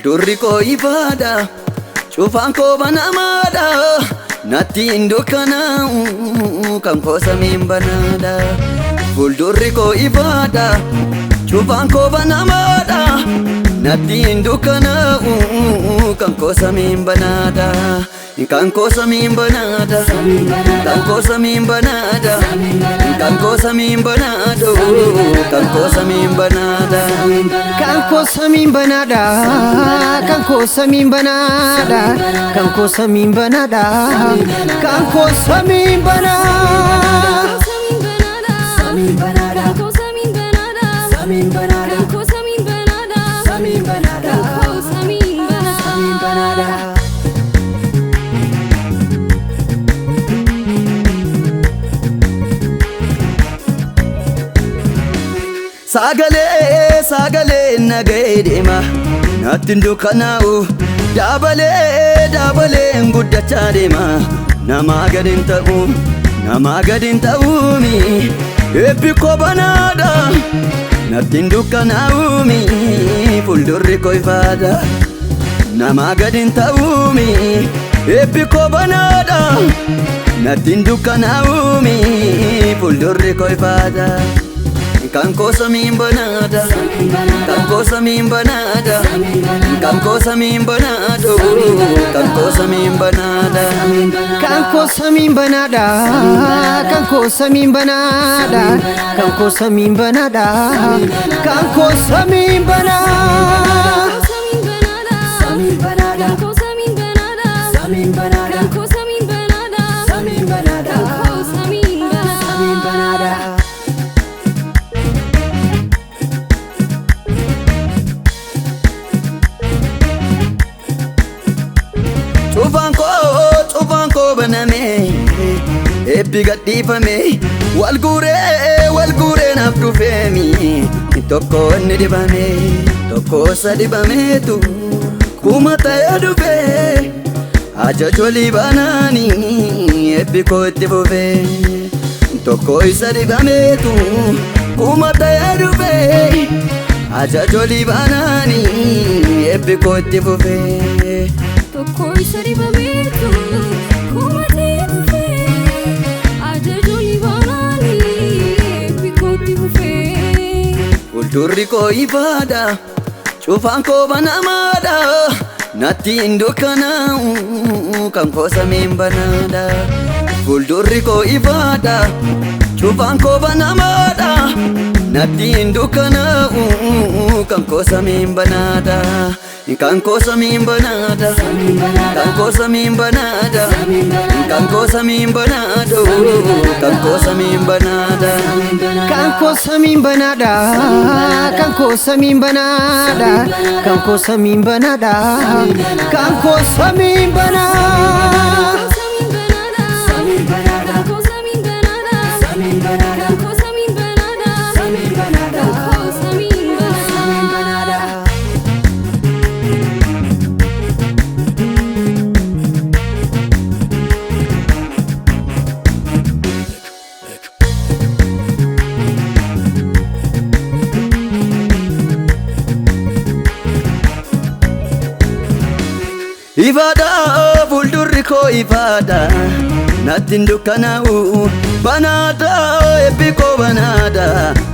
fuuldurri koo ifaadha cufaan koo banamaadha natti hin dukkanaa'u kan koo samiin banaadha fuuldurri koo ifaadha cufaan koo banamaadha natti hin dukkanaa'u kan koo samiin banaadha kan koo samiin banaadha kan koo samiin banaadha kan koo samiin banaadha kan koo samiin banaadha kan koo samiin banaadha kan koo samiin banaadha kan koo samiin banaadha kan koo samiin banaadha samiin banaadha samiin banaadha samiin banaadha samiin banaadha samiin banaadha samiin banaadha Sagalee nagahee deema natti hin dukkanaa'u dabalee guddachaa deema namaa gadi hin ta'uumi eebbi koo banaadha natti hin dukkanaa'uumi fuuldurri koo ifaadha namaa gadi hin ta'uumi eebbi koo banaadha natti hin dukkanaa'uumi fuuldurri koo ifaadha kan koo samiin banaadha kan koo samiin banaadha kan koo samiin banaadha kan koo samiin banaadha kan koo samiin banaadha kan koo samiin banaadha kan koo samiin banaadha kan koo samiin banaadha samiin banaadha samiin banaadha samiin banaadha samiin banaadha samiin banaadha samiin banaadha Cufaan koo baname eebbi gadhiifame wal guuree naaf dhufeemi tokko inni dibame tokko isa dibameetu kuma ta'ee dhufe ajajolii banaani eebbi koo itti fufe tokko isa dibameetu kuma ta'ee dhufe ajajolii banaani eebbi koo itti fufe tokko isa dibameetu kuma ta'ee dhufe ajajolii banaani eebbi koo itti fufe fuuldurri koo ifaadha cufaan koo banamaadha natti hin dukkanaa'u kan koo samiin banaadha fuuldurri koo ifaadha cufaan koo banamaadha natti hin dukkanaa'u kan koo samiin banaadha kan koo samiin banaadha kan koo samiin banaadha kan koo samiin banaadha kan koo samiin banaadha kan koo samiin banaadha kan koo samiin banaadha kan koo samiin banaadha kan koo samiin banaadha samiin banaadha samiin banaadha samiin banaadha samiin banaadha samiin banaadha samiin banaadha ifaadha fuuldurri koo ifaadha natti hin dukkanaa'u banaadha eebbi koo banaadha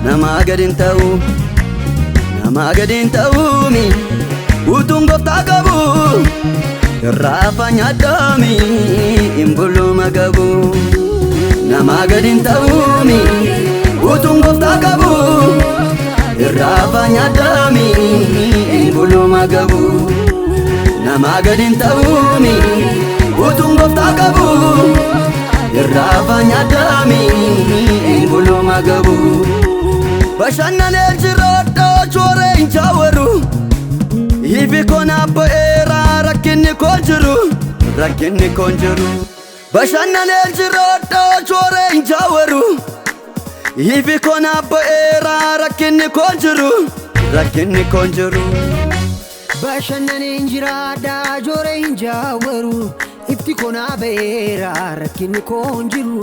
namaa gadi hin ta'uumi utuun gooftaa qabu irraa afaan nyaaddaami hin buluma qabu namaa gadi hin ta'uumi utuun gooftaa qabu irraa afaan nyaaddaami hin buluma qabu namaa gadi hin ta'uumi utuun gooftaa qabu irraa afaan nyaaddaami hin buluma qabu bashannanee jiroodha chooree hin jaawaru hiifi koo naaf ba'eera rakkinni koo jiru bashannanee jiroodha chooree hin jaawaru hiifi koo naaf ba'eera rakkinni koo jiru bashannaneen jiraadha jooree hin jaawaru ifti koo naa ba'eera rakkinni koo jiru